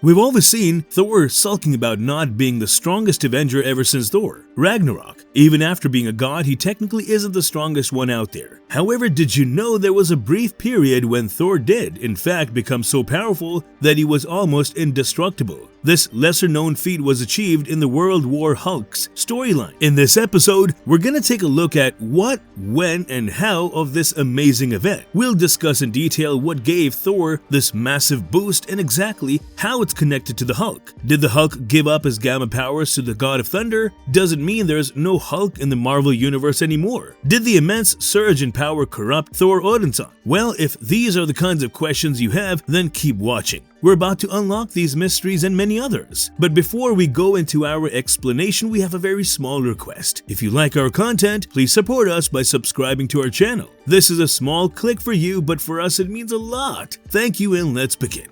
We've always seen Thor sulking about not being the strongest Avenger ever since Thor, Ragnarok. Even after being a god, he technically isn't the strongest one out there. However, did you know there was a brief period when Thor did, in fact, become so powerful that he was almost indestructible? This lesser-known feat was achieved in the World War Hulk's storyline. In this episode, we're gonna take a look at what, when, and how of this amazing event. We'll discuss in detail what gave Thor this massive boost and exactly how it's connected to the Hulk. Did the Hulk give up his gamma powers to the God of Thunder? Does it mean there's no Hulk in the Marvel Universe anymore? Did the immense surge in power corrupt Thor Odinson? Well, if these are the kinds of questions you have, then keep watching. We're about to unlock these mysteries and many others. But before we go into our explanation, we have a very small request. If you like our content, please support us by subscribing to our channel. This is a small click for you, but for us it means a lot. Thank you, and let's begin.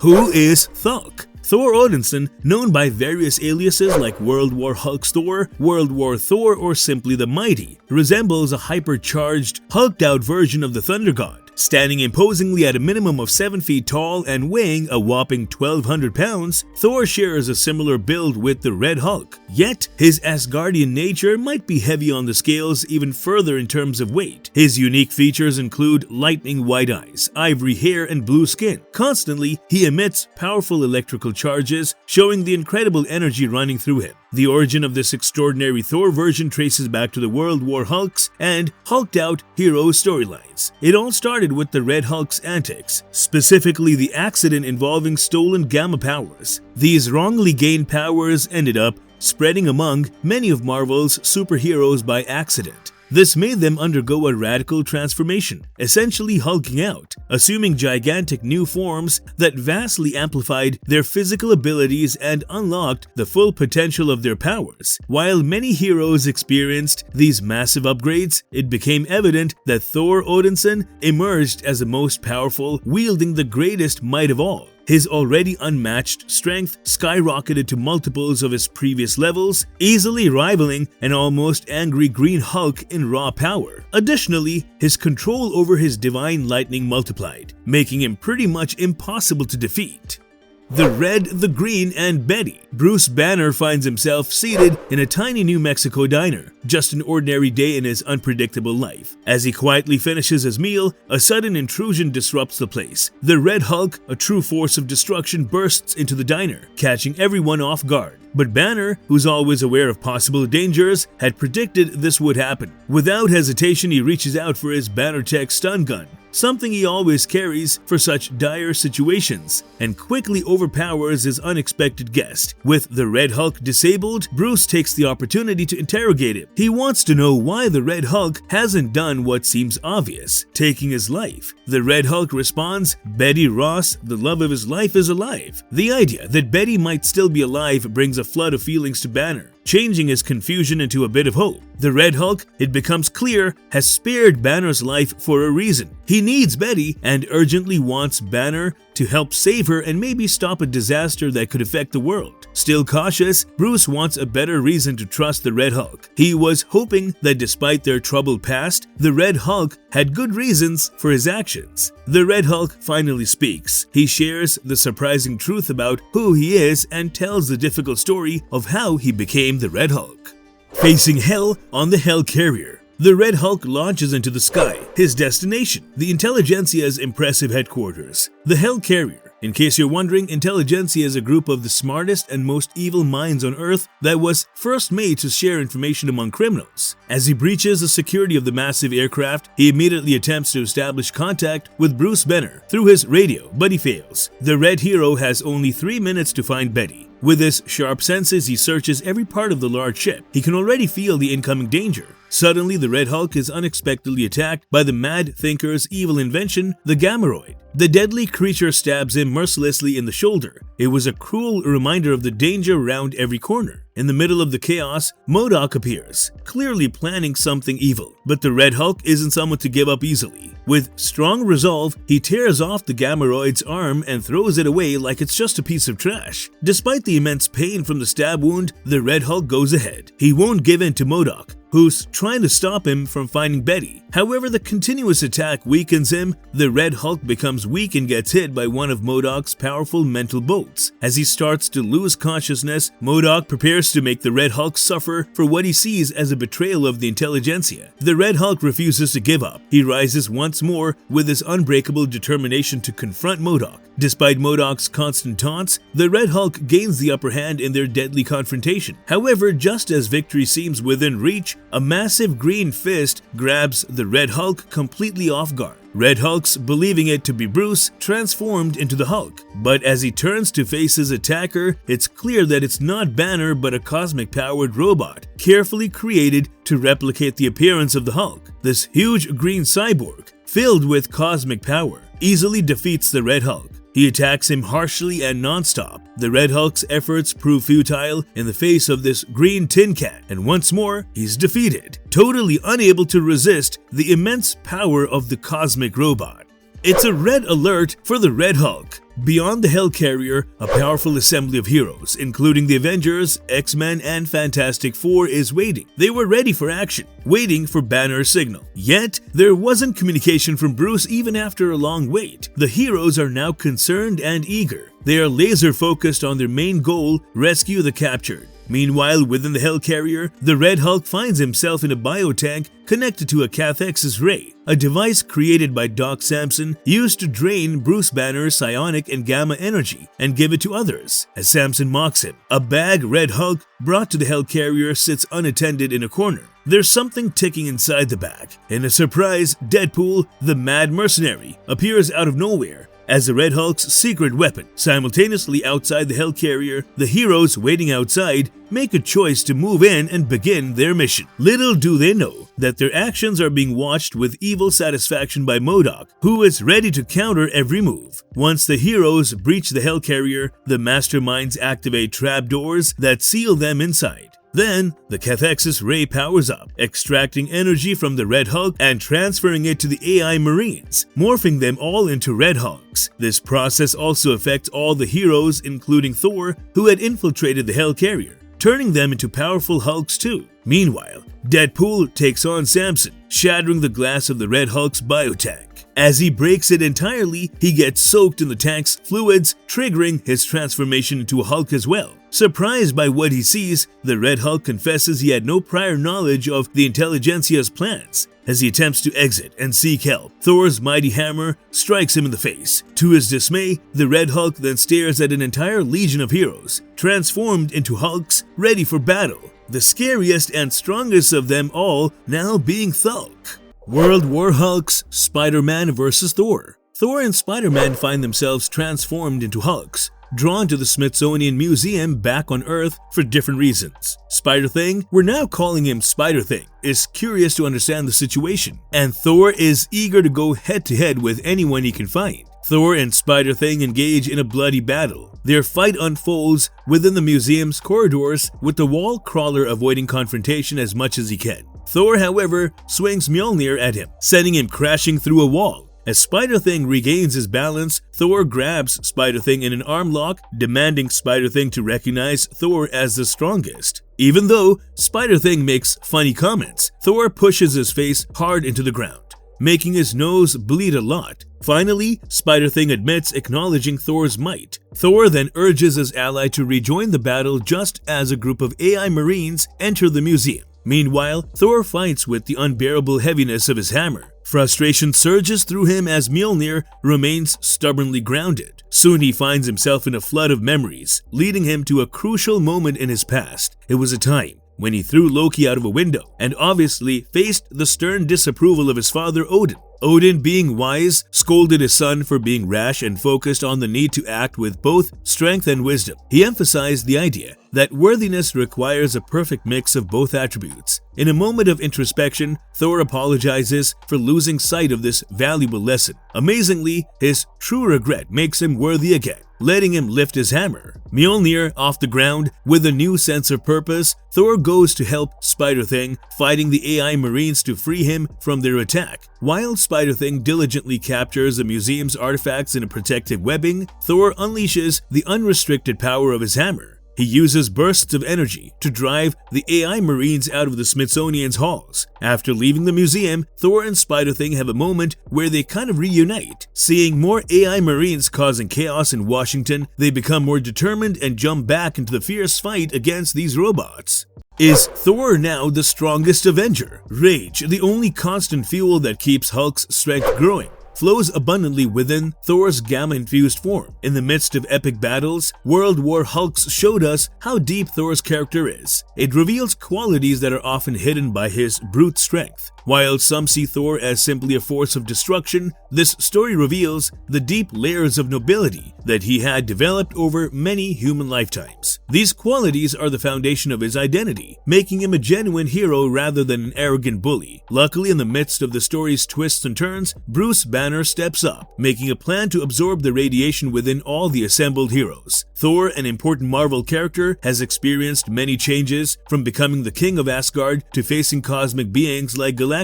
Who is Thulk? Thor Odinson, known by various aliases like World War Hulk's Thor, World War Thor, or simply the Mighty, resembles a hypercharged, hulked-out version of the Thunder God. Standing imposingly at a minimum of 7 feet tall and weighing a whopping 1,200 pounds, Thor shares a similar build with the Red Hulk. Yet, his Asgardian nature might be heavy on the scales even further in terms of weight. His unique features include lightning white eyes, ivory hair, and blue skin. Constantly, he emits powerful electrical charges, showing the incredible energy running through him. The origin of this extraordinary Thor version traces back to the World War Hulk's and hulked-out hero storylines. It all started with the Red Hulk's antics, specifically the accident involving stolen gamma powers. These wrongly gained powers ended up spreading among many of Marvel's superheroes by accident. This made them undergo a radical transformation, essentially hulking out, assuming gigantic new forms that vastly amplified their physical abilities and unlocked the full potential of their powers. While many heroes experienced these massive upgrades, it became evident that Thor Odinson emerged as the most powerful, wielding the greatest might of all. His already unmatched strength skyrocketed to multiples of his previous levels, easily rivaling an almost angry Green Hulk in raw power. Additionally, his control over his divine lightning multiplied, making him pretty much impossible to defeat. The Red, the Green, and Betty. Bruce Banner finds himself seated in a tiny New Mexico diner, just an ordinary day in his unpredictable life. As he quietly finishes his meal, a sudden intrusion disrupts the place. The Red Hulk, a true force of destruction, bursts into the diner, catching everyone off guard. But Banner, who's always aware of possible dangers, had predicted this would happen. Without hesitation, he reaches out for his BannerTech stun gun, something he always carries for such dire situations, and quickly overpowers his unexpected guest. With the Red Hulk disabled, Bruce takes the opportunity to interrogate him. He wants to know why the Red Hulk hasn't done what seems obvious, taking his life. The Red Hulk responds, "Betty Ross, the love of his life, is alive." The idea that Betty might still be alive brings a flood of feelings to Banner, changing his confusion into a bit of hope. The Red Hulk, it becomes clear, has spared Banner's life for a reason. He needs Betty and urgently wants Banner to help save her and maybe stop a disaster that could affect the world. Still cautious, Bruce wants a better reason to trust the Red Hulk. He was hoping that despite their troubled past, the Red Hulk had good reasons for his actions. The Red Hulk finally speaks. He shares the surprising truth about who he is and tells the difficult story of how he became the Red Hulk. Facing hell on the Hell Carrier. The Red Hulk launches into the sky, his destination, the Intelligentsia's impressive headquarters, the Hell Carrier. In case you're wondering, Intelligentsia is a group of the smartest and most evil minds on Earth that was first made to share information among criminals. As he breaches the security of the massive aircraft, he immediately attempts to establish contact with Bruce Banner through his radio, but he fails. The Red Hero has only 3 minutes to find Betty. With his sharp senses, he searches every part of the large ship. He can already feel the incoming danger. Suddenly, the Red Hulk is unexpectedly attacked by the Mad Thinker's evil invention, the Gammaroid. The deadly creature stabs him mercilessly in the shoulder. It was a cruel reminder of the danger around every corner. In the middle of the chaos, MODOK appears, clearly planning something evil. But the Red Hulk isn't someone to give up easily. With strong resolve, he tears off the Gammaroid's arm and throws it away like it's just a piece of trash. Despite the immense pain from the stab wound, the Red Hulk goes ahead. He won't give in to MODOK, who who's trying to stop him from finding Betty. However, the continuous attack weakens him. The Red Hulk becomes weak and gets hit by one of MODOK's powerful mental bolts. As he starts to lose consciousness, MODOK prepares to make the Red Hulk suffer for what he sees as a betrayal of the intelligentsia. The Red Hulk refuses to give up. He rises once more with his unbreakable determination to confront MODOK. Despite MODOK's constant taunts, the Red Hulk gains the upper hand in their deadly confrontation. However, just as victory seems within reach, a massive green fist grabs the Red Hulk completely off guard. Red Hulk's, believing it to be Bruce, transformed into the Hulk. But as he turns to face his attacker, it's clear that it's not Banner but a cosmic-powered robot, carefully created to replicate the appearance of the Hulk. This huge green cyborg, filled with cosmic power, easily defeats the Red Hulk. He attacks him harshly and non-stop. The Red Hulk's efforts prove futile in the face of this green tin can, and once more, he's defeated, totally unable to resist the immense power of the cosmic robot. It's a red alert for the Red Hulk. Beyond the Hellcarrier, a powerful assembly of heroes, including the Avengers, X-Men, and Fantastic Four, is waiting. They were ready for action, waiting for Banner's signal. Yet, there wasn't communication from Bruce even after a long wait. The heroes are now concerned and eager. They are laser-focused on their main goal, rescue the captured. Meanwhile, within the Hellcarrier, the Red Hulk finds himself in a biotank connected to a cathexis ray, a device created by Doc Samson used to drain Bruce Banner's psionic and gamma energy and give it to others. As Samson mocks him, a bag Red Hulk brought to the Hellcarrier sits unattended in a corner. There's something ticking inside the bag. In a surprise, Deadpool, the mad mercenary, appears out of nowhere as the Red Hulk's secret weapon. Simultaneously outside the Hellcarrier, the heroes waiting outside make a choice to move in and begin their mission. Little do they know that their actions are being watched with evil satisfaction by MODOK, who is ready to counter every move. Once the heroes breach the Hellcarrier, the masterminds activate trapdoors that seal them inside. Then, the cathexis ray powers up, extracting energy from the Red Hulk and transferring it to the AI Marines, morphing them all into Red Hulks. This process also affects all the heroes, including Thor, who had infiltrated the Hellcarrier, turning them into powerful Hulks too. Meanwhile, Deadpool takes on Samson, shattering the glass of the Red Hulk's biotank. As he breaks it entirely, he gets soaked in the tank's fluids, triggering his transformation into a Hulk as well. Surprised by what he sees, the Red Hulk confesses he had no prior knowledge of the intelligentsia's plans. As he attempts to exit and seek help, Thor's mighty hammer strikes him in the face. To his dismay, the Red Hulk then stares at an entire legion of heroes, transformed into Hulks ready for battle. The scariest and strongest of them all now being Thulk. World War Hulks, Spider-Man vs. Thor. Thor and Spider-Man find themselves transformed into Hulks, drawn to the Smithsonian Museum back on Earth for different reasons. Spider-Thing, we're now calling him Spider-Thing, is curious to understand the situation, and Thor is eager to go head-to-head with anyone he can find. Thor and Spider-Thing engage in a bloody battle. Their fight unfolds within the museum's corridors, with the wall crawler avoiding confrontation as much as he can. Thor, however, swings Mjolnir at him, sending him crashing through a wall. As Spider-Thing regains his balance, Thor grabs Spider-Thing in an arm lock, demanding Spider-Thing to recognize Thor as the strongest. Even though Spider-Thing makes funny comments, Thor pushes his face hard into the ground, making his nose bleed a lot. Finally, Spider-Thing admits acknowledging Thor's might. Thor then urges his ally to rejoin the battle just as a group of AI Marines enter the museum. Meanwhile, Thor fights with the unbearable heaviness of his hammer. Frustration surges through him as Mjolnir remains stubbornly grounded. Soon he finds himself in a flood of memories, leading him to a crucial moment in his past. It was a time when he threw Loki out of a window and obviously faced the stern disapproval of his father Odin. Odin, being wise, scolded his son for being rash and focused on the need to act with both strength and wisdom. He emphasized the idea that worthiness requires a perfect mix of both attributes. In a moment of introspection, Thor apologizes for losing sight of this valuable lesson. Amazingly, his true regret makes him worthy again, letting him lift his hammer. Mjolnir off the ground, with a new sense of purpose, Thor goes to help Spider-Thing, fighting the AI Marines to free him from their attack. While Spider-Thing diligently captures the museum's artifacts in a protective webbing, Thor unleashes the unrestricted power of his hammer. He uses bursts of energy to drive the AI Marines out of the Smithsonian's halls. After leaving the museum, Thor and Spider-Thing have a moment where they kind of reunite. Seeing more AI Marines causing chaos in Washington, they become more determined and jump back into the fierce fight against these robots. Is Thor now the strongest Avenger? Rage, the only constant fuel that keeps Hulk's strength growing, flows abundantly within Thor's gamma-infused form. In the midst of epic battles, World War Hulks showed us how deep Thor's character is. It reveals qualities that are often hidden by his brute strength. While some see Thor as simply a force of destruction, this story reveals the deep layers of nobility that he had developed over many human lifetimes. These qualities are the foundation of his identity, making him a genuine hero rather than an arrogant bully. Luckily, in the midst of the story's twists and turns, Bruce Banner steps up, making a plan to absorb the radiation within all the assembled heroes. Thor, an important Marvel character, has experienced many changes, from becoming the king of Asgard to facing cosmic beings like Galactus.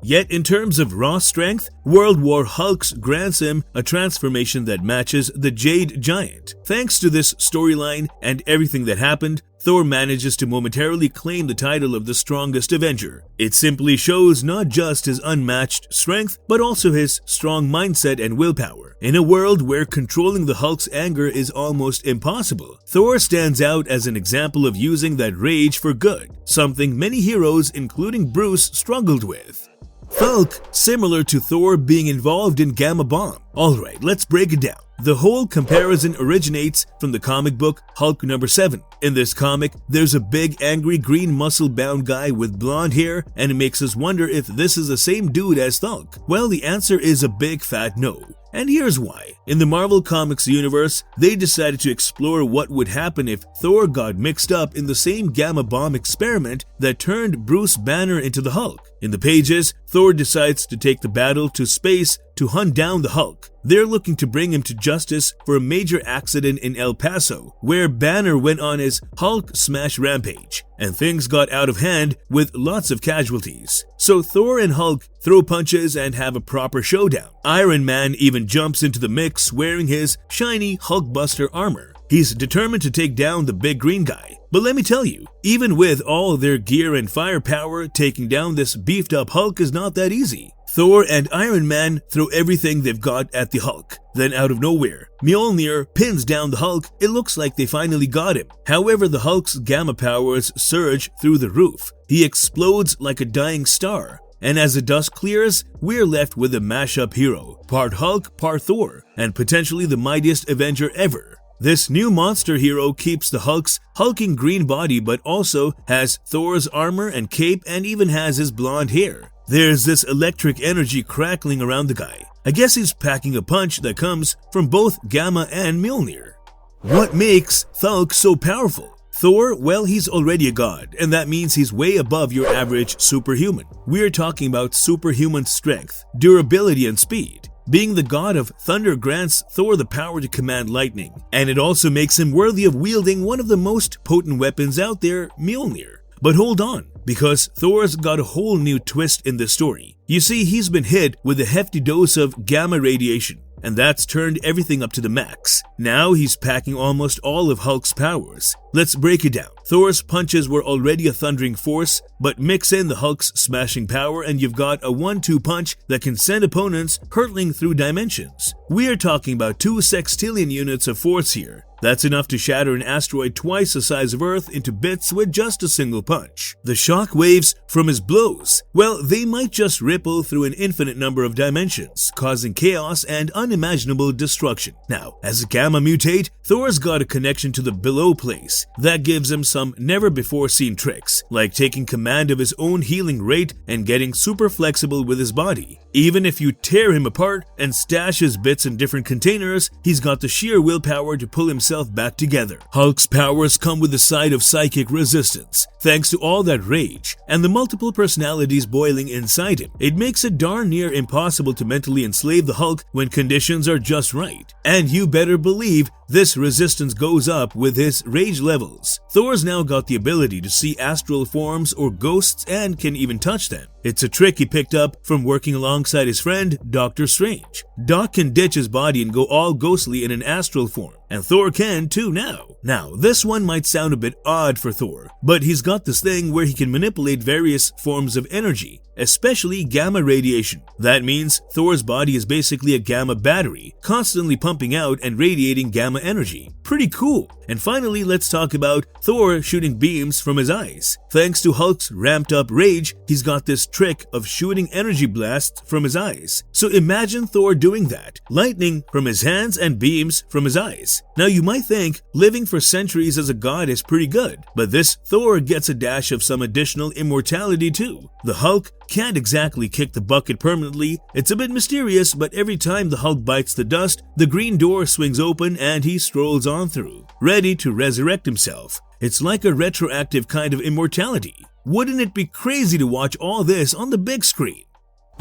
Yet in terms of raw strength, World War Hulks grants him a transformation that matches the Jade Giant. Thanks to this storyline and everything that happened, Thor manages to momentarily claim the title of the strongest Avenger. It simply shows not just his unmatched strength, but also his strong mindset and willpower. In a world where controlling the Hulk's anger is almost impossible, Thor stands out as an example of using that rage for good, something many heroes, including Bruce, struggled with. Thulk, similar to Thor being involved in Gamma Bomb. Alright, let's break it down. The whole comparison originates from the comic book Hulk #7. In this comic, there's a big, angry, green, muscle-bound guy with blonde hair, and it makes us wonder if this is the same dude as Thulk. Well, the answer is a big fat no. And here's why. In the Marvel Comics universe, they decided to explore what would happen if Thor got mixed up in the same Gamma Bomb experiment that turned Bruce Banner into the Hulk. In the pages, Thor decides to take the battle to space to hunt down the Hulk. They're looking to bring him to justice for a major accident in El Paso, where Banner went on his Hulk smash rampage, and things got out of hand with lots of casualties. So Thor and Hulk throw punches and have a proper showdown. Iron Man even jumps into the mix wearing his shiny Hulkbuster armor. He's determined to take down the big green guy. But let me tell you, even with all their gear and firepower, taking down this beefed up Hulk is not that easy. Thor and Iron Man throw everything they've got at the Hulk. Then out of nowhere, Mjolnir pins down the Hulk. It looks like they finally got him. However, the Hulk's gamma powers surge through the roof. He explodes like a dying star. And as the dust clears, we're left with a mashup hero, part Hulk, part Thor, and potentially the mightiest Avenger ever. This new monster hero keeps the Hulk's hulking green body, but also has Thor's armor and cape, and even has his blonde hair. There's this electric energy crackling around the guy. I guess he's packing a punch that comes from both Gamma and Mjolnir. What makes Thulk so powerful? Thor, well, he's already a god, and that means he's way above your average superhuman. We're talking about superhuman strength, durability, and speed. Being the god of thunder grants Thor the power to command lightning, and it also makes him worthy of wielding one of the most potent weapons out there, Mjolnir. But hold on, because Thor's got a whole new twist in this story. You see, he's been hit with a hefty dose of gamma radiation, and that's turned everything up to the max. Now he's packing almost all of Hulk's powers. Let's break it down. Thor's punches were already a thundering force, but mix in the Hulk's smashing power and you've got a 1-2 punch that can send opponents hurtling through dimensions. We are talking about 2 sextillion units of force here. That's enough to shatter an asteroid twice the size of Earth into bits with just a single punch. The shock waves from his blows, well, they might just ripple through an infinite number of dimensions, causing chaos and unimaginable destruction. Now, as a gamma mutate, Thor's got a connection to the below place. That gives him some never-before-seen tricks, like taking command of his own healing rate and getting super flexible with his body. Even if you tear him apart and stash his bits in different containers, he's got the sheer willpower to pull himself back together. Hulk's powers come with a side of psychic resistance. Thanks to all that rage and the multiple personalities boiling inside him, it makes it darn near impossible to mentally enslave the Hulk when conditions are just right. And you better believe this resistance goes up with his rage levels. Thor's now got the ability to see astral forms or ghosts and can even touch them. It's a trick he picked up from working alongside his friend, Doctor Strange. Doc can ditch his body and go all ghostly in an astral form. and Thor can too now. Now, this one might sound a bit odd for Thor, but he's got this thing where he can manipulate various forms of energy, especially gamma radiation. That means Thor's body is basically a gamma battery, constantly pumping out and radiating gamma energy. Pretty cool. And finally, let's talk about Thor shooting beams from his eyes. Thanks to Hulk's ramped up rage, he's got this trick of shooting energy blasts from his eyes. So imagine Thor doing that, lightning from his hands and beams from his eyes. Now you might think living for centuries as a god is pretty good, but this Thor gets a dash of some additional immortality too. The Hulk can't exactly kick the bucket permanently. It's a bit mysterious, but every time the Hulk bites the dust, the green door swings open and he strolls on through, ready to resurrect himself. It's like a retroactive kind of immortality. Wouldn't it be crazy to watch all this on the big screen?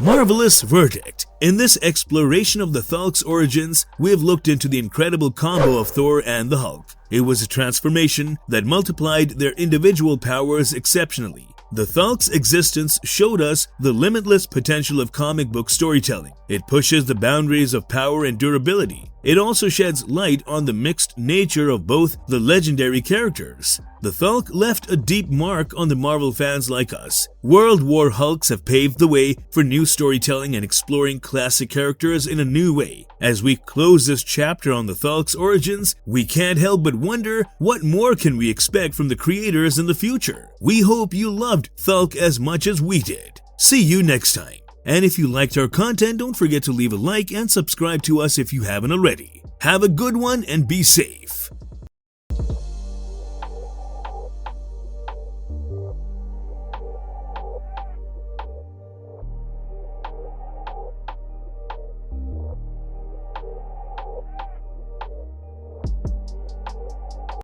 Marvelous verdict. In this exploration of the Thulk's origins, we have looked into the incredible combo of Thor and the Hulk. It was a transformation that multiplied their individual powers exceptionally. The Thulk's existence showed us the limitless potential of comic book storytelling. It pushes the boundaries of power and durability. It also sheds light on the mixed nature of both the legendary characters. The Thulk left a deep mark on the Marvel fans like us. World War Hulks have paved the way for new storytelling and exploring classic characters in a new way. As we close this chapter on the Thulk's origins, we can't help but wonder what more can we expect from the creators in the future. We hope you loved Thulk as much as we did. See you next time. And if you liked our content, don't forget to leave a like and subscribe to us if you haven't already. Have a good one and be safe.